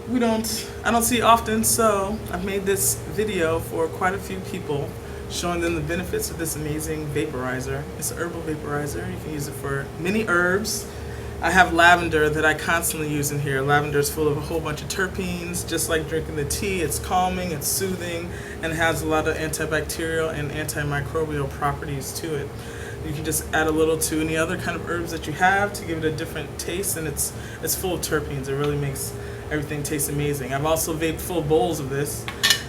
I don't see often, so I've made this video for quite a few people, showing them the benefits of this amazing vaporizer. It's an herbal vaporizer. You can use it for many herbs. I have lavender that I constantly use in here. Lavender is full of a whole bunch of terpenes, just like drinking the tea. It's calming, it's soothing, and it has a lot of antibacterial and antimicrobial properties to it. You can just add a little to any other kind of herbs that you have to give it a different taste, and it's full of terpenes. It really makes everything taste amazing. I've also vaped full bowls of this,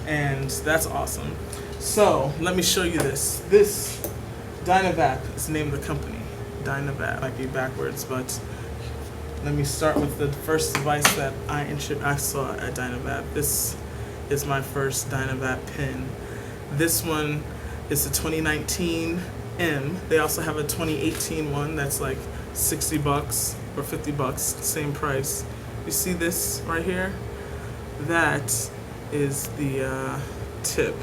and that's awesome. So let me show you this. This DynaVap is the name of the company. DynaVap might be backwards, but let me start with the first device that I saw at DynaVap. This is my first DynaVap Pen. This one is the 2019 M. They also have a 2018 one that's like 60 bucks or 50 bucks, same price. You see this right here? That is the tip.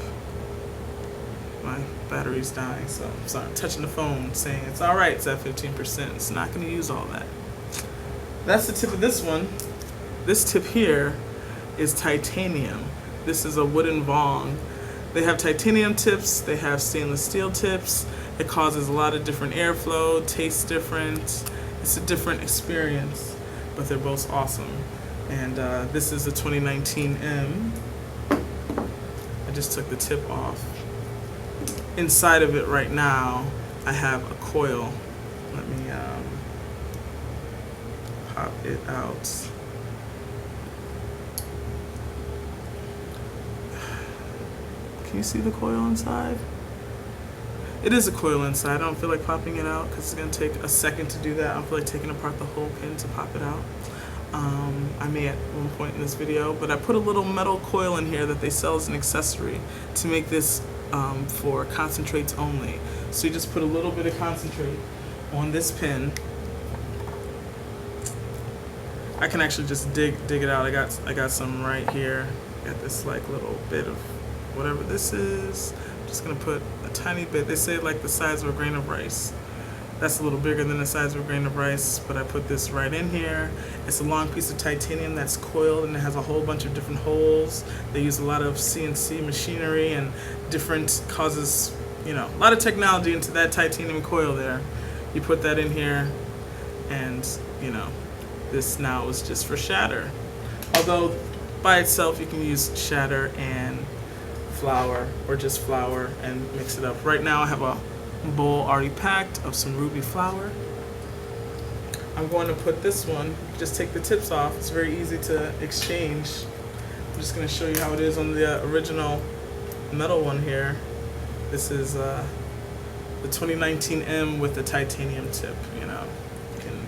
My battery's dying, so I'm sorry, I'm touching the phone saying it's all right, it's at 15%. It's not going to use all that. That's the tip of this one. This tip here is titanium. This is a wooden vong. They have titanium tips, they have stainless steel tips. It causes a lot of different airflow, tastes different. It's a different experience, but they're both awesome. And this is the 2019 M. I just took the tip off. Inside of it right now, I have a coil. Let me pop it out. Can you see the coil inside? It is a coil inside. I don't feel like popping it out because it's going to take a second to do that. I don't feel like taking apart the whole pin to pop it out. I may at one point in this video, but I put a little metal coil in here that they sell as an accessory to make this for concentrates only. So you just put a little bit of concentrate on this pin. I can actually just dig it out. I got some right here. Got this like little bit of whatever this is. I'm just gonna put a tiny bit. They say like the size of a grain of rice. That's a little bigger than the size of a grain of rice, but I put this right in here. It's a long piece of titanium that's coiled, and it has a whole bunch of different holes. They use a lot of CNC machinery and different causes, a lot of technology into that titanium coil there. You put that in here, and this now is just for shatter. Although by itself you can use shatter and flour, or just flour, and mix it up. Right now I have a bowl already packed of some ruby flour. I'm going to put this one, just take the tips off. It's very easy to exchange. I'm just going to show you how it is on the original metal one here. This is the 2019 M with the titanium tip.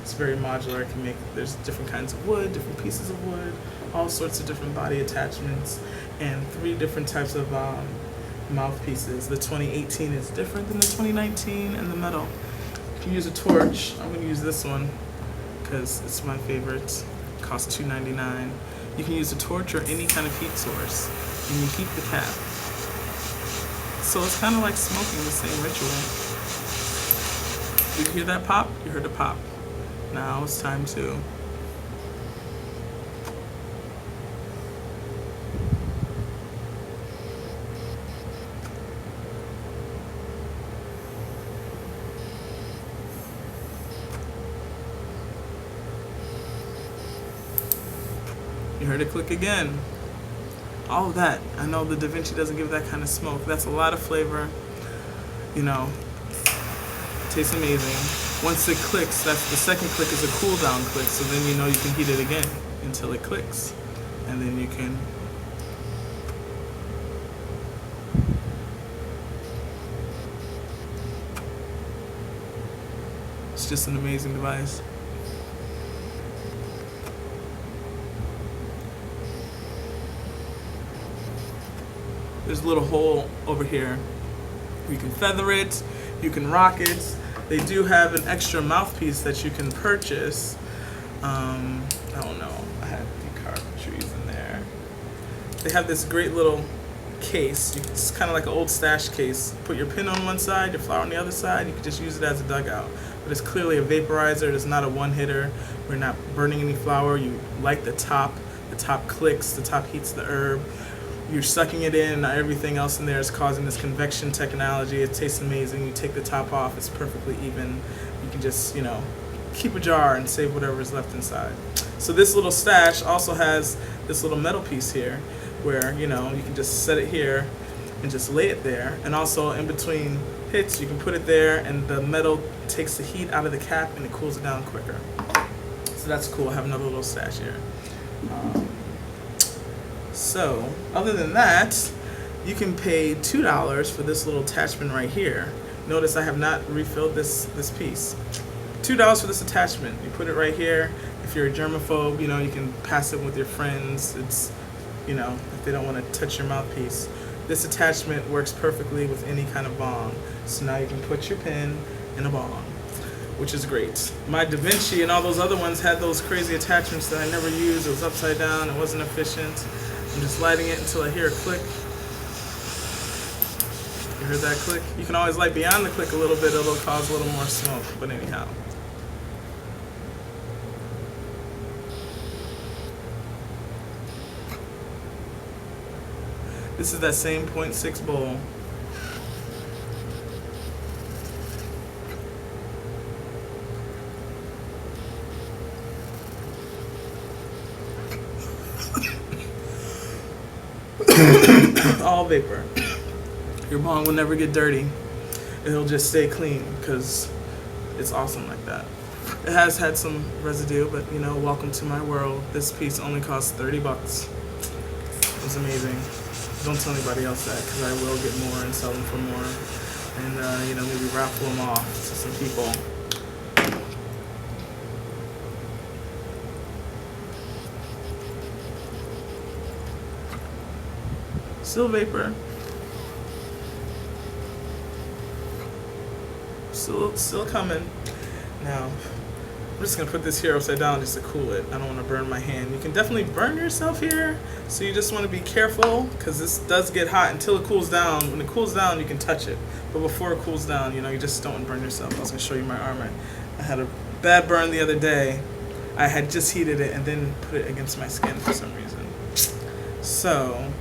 It's very modular. There's different kinds of wood, different pieces of wood, all sorts of different body attachments, and 3 different types of mouthpieces. The 2018 is different than the 2019, and the metal. You can use a torch. I'm going to use this one because it's my favorite. It costs $2.99. You can use a torch or any kind of heat source, and you heat the cap. So it's kind of like smoking, the same ritual. Did you hear that pop? You heard a pop. Now it's time to You heard it click again. All of that. I know the Da Vinci doesn't give that kind of smoke. That's a lot of flavor. Tastes amazing. Once it clicks, the second click is a cool down click, so then you can heat it again until it clicks. And then you can it's just an amazing device. There's a little hole over here. You can feather it, you can rock it. They do have an extra mouthpiece that you can purchase. I don't know, I had the cartridges in there. They have this great little case. It's kind of like an old stash case. Put your pin on one side, your flower on the other side. You can just use it as a dugout. But it's clearly a vaporizer. It's not a one-hitter. We're not burning any flower. You light the top the top clicks, the top heats the herb. You're sucking it in, not everything else in there is causing this convection technology. It tastes amazing. You take the top off, it's perfectly even. You can just, you know, keep a jar and save whatever is left inside. So this little stash also has this little metal piece here where, you know, you can just set it here and just lay it there. And also in between hits, you can put it there and the metal takes the heat out of the cap and it cools it down quicker. So that's cool. I have another little stash here. So other than that, you can pay $2 for this little attachment right here. Notice I have not refilled this piece. $2 for this attachment. You put it right here. If you're a germaphobe, you know, you can pass it with your friends. It's, you know, if they don't want to touch your mouthpiece. This attachment works perfectly with any kind of bong. So now you can put your pen in a bong, which is great. My Da Vinci and all those other ones had those crazy attachments that I never used. It was upside down. It wasn't efficient. I'm just lighting it until I hear a click. You heard that click? You can always light beyond the click a little bit. It'll cause a little more smoke. But anyhow. This is that same 0.6 bowl. All vapor. Your bong will never get dirty. It'll just stay clean because it's awesome like that. It has had some residue, but you know, welcome to my world. This piece only cost 30 bucks. It was amazing. Don't tell anybody else that because I will get more and sell them for more. And you know, maybe raffle them off to some people. Still vapor. Still coming. Now, I'm just gonna put this here upside down just to cool it. I don't want to burn my hand. You can definitely burn yourself here, so you just want to be careful because this does get hot until it cools down. When it cools down, you can touch it, but before it cools down, you know, you just don't want to burn yourself. I was gonna show you my arm. I had a bad burn the other day. I had just heated it and then put it against my skin for some reason. So.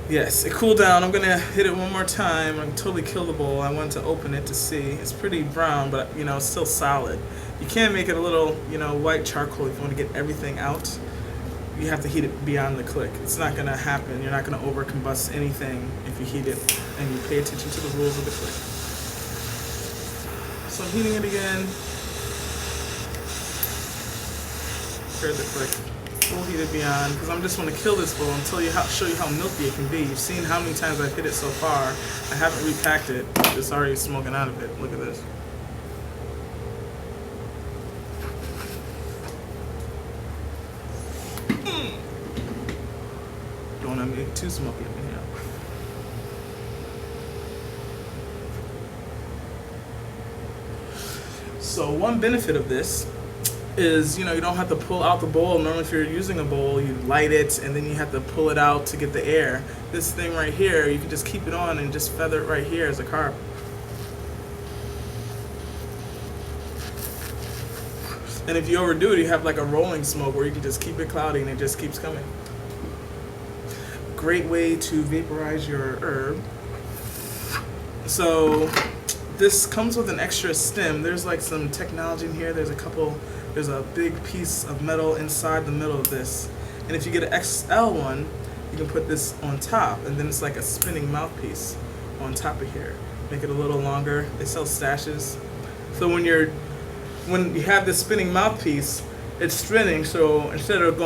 Yes, it cooled down. I'm gonna hit it one more time. I'm totally kill the bowl. I wanted to open it to see. It's pretty brown, but you know, it's still solid. You can make it a little, you know, white charcoal if you want to get everything out. You have to heat it beyond the click. It's not gonna happen. You're not gonna overcombust anything if you heat it and you pay attention to the rules of the click. So I'm heating it again. Heard the click. Full heated beyond, because I'm just want to kill this bowl until show you how milky it can be. You've seen how many times I've hit it so far. I haven't repacked it. It's already smoking out of it. Look at this. Don't want to make it too smoky up in here. So one benefit of this is, you know, you don't have to pull out the bowl. Normally if you're using a bowl, you light it and then you have to pull it out to get the air. This thing right here, you can just keep it on and just feather it right here as a carb. And if you overdo it, you have like a rolling smoke where you can just keep it cloudy and it just keeps coming. Great way to vaporize your herb. So this comes with an extra stem. There's like some technology in here. There's a big piece of metal inside the middle of this. And if you get an XL one, you can put this on top, and then it's like a spinning mouthpiece on top of here. Make it a little longer. They sell stashes. So when you have this spinning mouthpiece, it's spinning, so instead of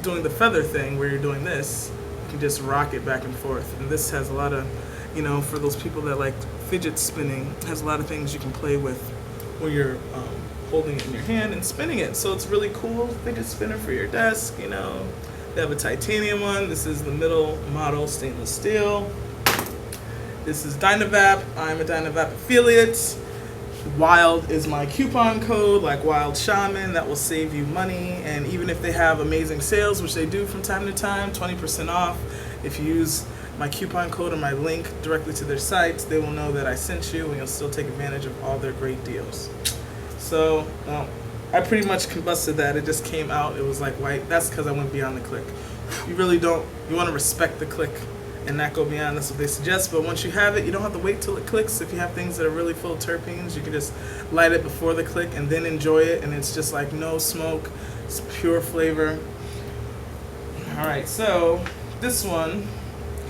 doing the feather thing where you're doing this, you can just rock it back and forth. And this has a lot of, you know, for those people that like fidget spinning, has a lot of things you can play with when you're holding it in your hand and spinning it. So it's really cool fidget spinner for your desk, you know. They have a titanium one. This is the middle model, stainless steel. This is DynaVap. I'm a DynaVap affiliate. Wild is my coupon code, like Wild Shaman. That will save you money. And even if they have amazing sales, which they do from time to time, 20% off, if you use my coupon code or my link directly to their site, they will know that I sent you and you'll still take advantage of all their great deals. So, I pretty much combusted that. It just came out. It was like white. That's because I went beyond the click. You really don't. You want to respect the click and not go beyond. That's what they suggest. But once you have it, you don't have to wait till it clicks. If you have things that are really full of terpenes, you can just light it before the click and then enjoy it. And it's just like no smoke. It's pure flavor. All right, so this one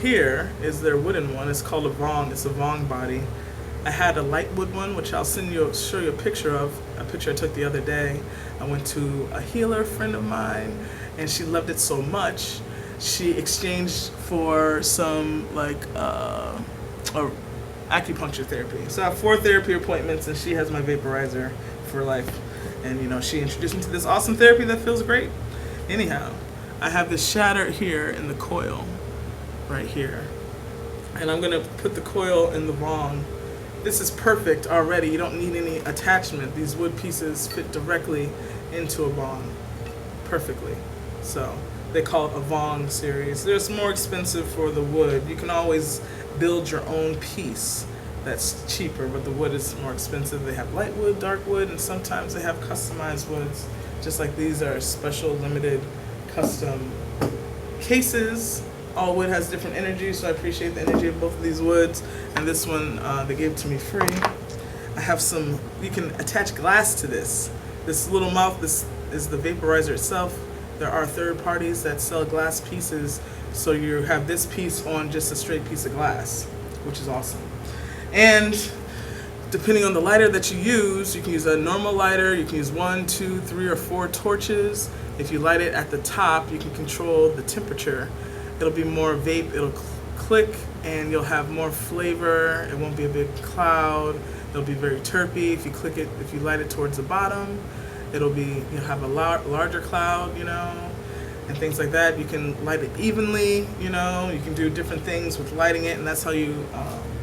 here is their wooden one. It's called a Vong. It's a Vong body. I had a light wood one, which I'll show you a picture of. A picture I took the other day. I went to a healer friend of mine, and she loved it so much, she exchanged for some acupuncture therapy. So I have 4 therapy appointments, and she has my vaporizer for life. And you know, she introduced me to this awesome therapy that feels great. Anyhow, I have this shatter here in the coil, right here, and I'm gonna put the coil in the Vong. This is perfect already. You don't need any attachment. These wood pieces fit directly into a Vong perfectly. So they call it a Vong series. There's more expensive for the wood. You can always build your own piece that's cheaper, but the wood is more expensive. They have light wood, dark wood, and sometimes they have customized woods. Just like these are special, limited, custom cases. All wood has different energy, so I appreciate the energy of both of these woods. And this one, they gave it to me free. I have some, you can attach glass to this. This little mouth, this is the vaporizer itself. There are third parties that sell glass pieces, so you have this piece on just a straight piece of glass, which is awesome. And depending on the lighter that you use can use a normal lighter, you can use 1, 2, 3, or 4 torches. If you light it at the top, you can control the temperature. It'll be more vape, it'll click, and you'll have more flavor. It won't be a big cloud. It'll be very terpy. If you click it, if you light it towards the bottom, you'll have a larger cloud, you know, and things like that. You can light it evenly, you know. You can do different things with lighting it, and that's how you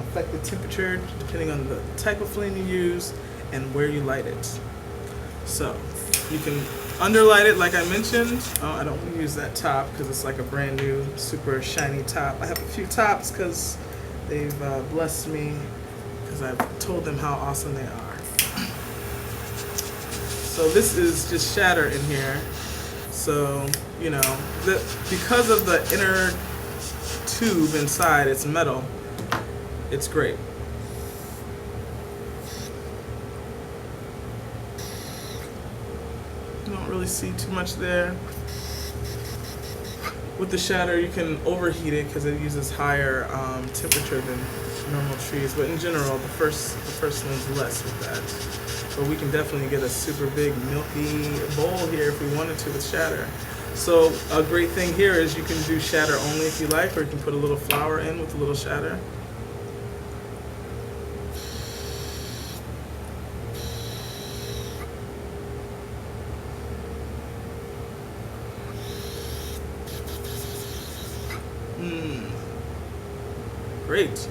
affect the temperature depending on the type of flame you use and where you light it. So you can underlight it like I mentioned. I don't want to use that top because it's like a brand new super shiny top. I have a few tops because they've blessed me because I've told them how awesome they are. So this is just shatter in here. So, you know, because of the inner tube inside, it's metal. It's great. You don't really see too much there. With the shatter, you can overheat it because it uses higher temperature than normal trees. But in general, the first one's less with that. But we can definitely get a super big milky bowl here if we wanted to with shatter. So a great thing here is you can do shatter only if you like, or you can put a little flower in with a little shatter. Great.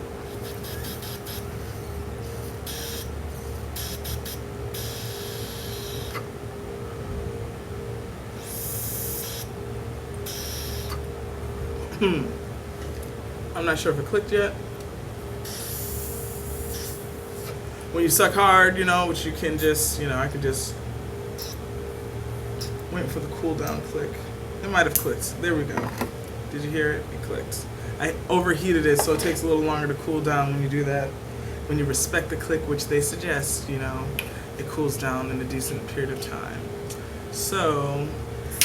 I'm not sure if it clicked yet. When you suck hard, you know, which you can just, you know, I could just wait for the cool down click. It might have clicked. There we go. Did you hear it? It clicked. I overheated it, so it takes a little longer to cool down when you do that. When you respect the click, which they suggest, you know, it cools down in a decent period of time. So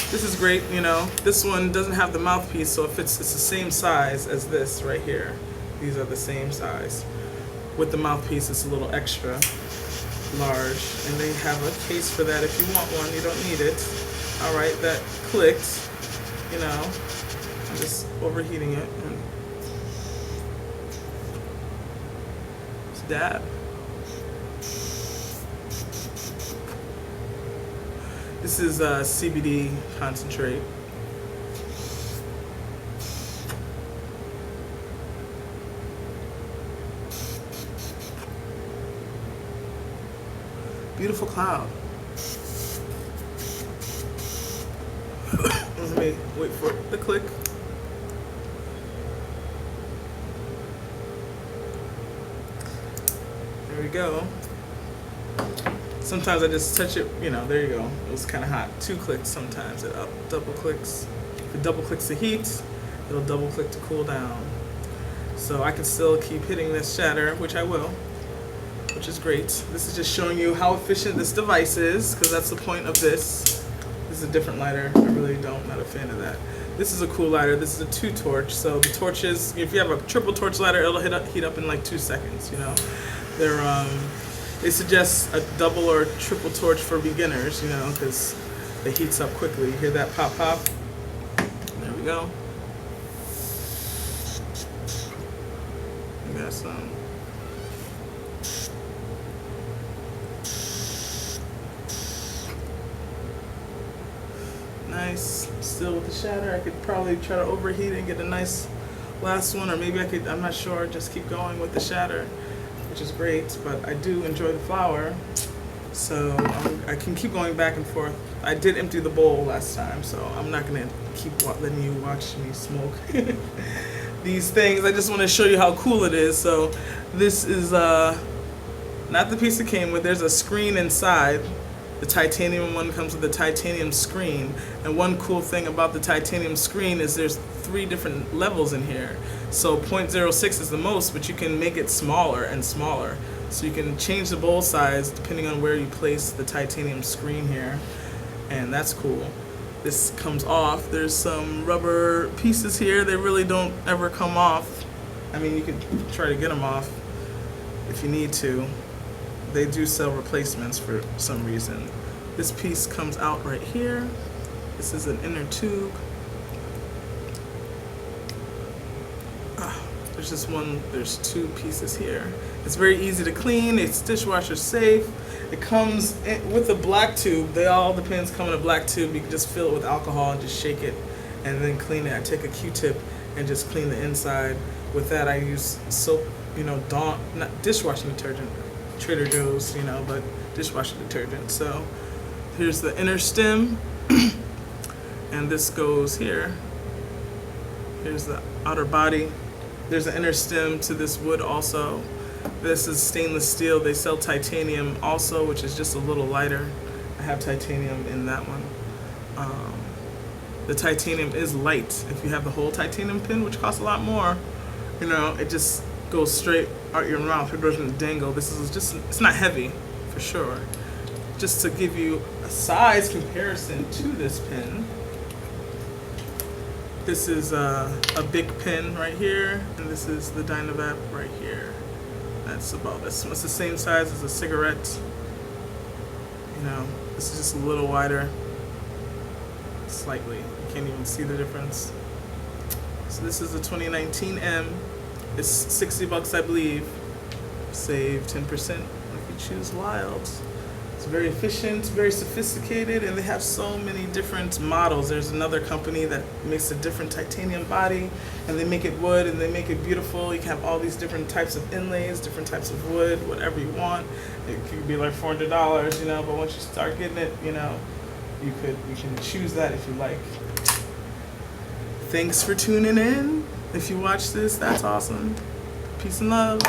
this is great, you know. This one doesn't have the mouthpiece, so it's the same size as this right here. These are the same size. With the mouthpiece, it's a little extra large, and they have a case for that if you want one. You don't need it. All right, that clicked, you know. I'm just overheating it. Just dab. This is CBD concentrate. Beautiful cloud. Let me wait for it to click. There we go. Sometimes I just touch it, you know, there you go. It was kind of hot. 2 clicks sometimes, it up, double clicks. If it double clicks to heat, it'll double click to cool down. So I can still keep hitting this shatter, which I will, which is great. This is just showing you how efficient this device is, because that's the point of this. This is a different lighter. I really not a fan of that. This is a cool lighter. This is a 2 torch. So the torches, if you have a triple torch lighter, it'll heat up in like 2 seconds, you know. They suggest a double or triple torch for beginners, you know, because it heats up quickly. You hear that pop pop? There we go. We got some. Nice. Still with the shatter. I could probably try to overheat it and get a nice last one, or maybe I could, I'm not sure, just keep going with the shatter, which is great, but I do enjoy the flower, so I can keep going back and forth. I did empty the bowl last time, so I'm not going to keep letting you watch me smoke these things. I just want to show you how cool it is. So this is not the piece it came with. There's a screen inside. The titanium one comes with a titanium screen, and one cool thing about the titanium screen is there's 3 different levels in here. So 0.06 is the most, but you can make it smaller and smaller. So you can change the bowl size depending on where you place the titanium screen here, and that's cool. This comes off. There's some rubber pieces here. They really don't ever come off. I mean, you could try to get them off if you need to. They do sell replacements for some reason. This piece comes out right here. This is an inner tube. There's 2 pieces here. It's very easy to clean. It's dishwasher safe. It comes with a black tube. All the pens come in a black tube. You can just fill it with alcohol and just shake it and then clean it. I take a Q-tip and just clean the inside. With that, I use soap, you know, not dishwashing detergent, Trader Joe's, you know, but dishwashing detergent. So here's the inner stem, and this goes here. Here's the outer body. There's an inner stem to this wood also. This is stainless steel. They sell titanium also, which is just a little lighter. I have titanium in that one. The titanium is light. If you have the whole titanium pen, which costs a lot more, you know, it just goes straight out your mouth. It doesn't dangle. This is just, it's not heavy, for sure. Just to give you a size comparison to this pen, this is a big pen right here, and this is the DynaVap right here. That's about this. It's the same size as a cigarette. You know, this is just a little wider, slightly. You can't even see the difference. So this is a 2019 M. It's 60 bucks, I believe. Save 10% if you choose Wild. It's very efficient, very sophisticated, and they have so many different models. There's another company that makes a different titanium body, and they make it wood, and they make it beautiful. You can have all these different types of inlays, different types of wood, whatever you want. It could be like $400, you know, but once you start getting it, you know, you can choose that if you like. Thanks for tuning in. If you watch this, that's awesome. Peace and love.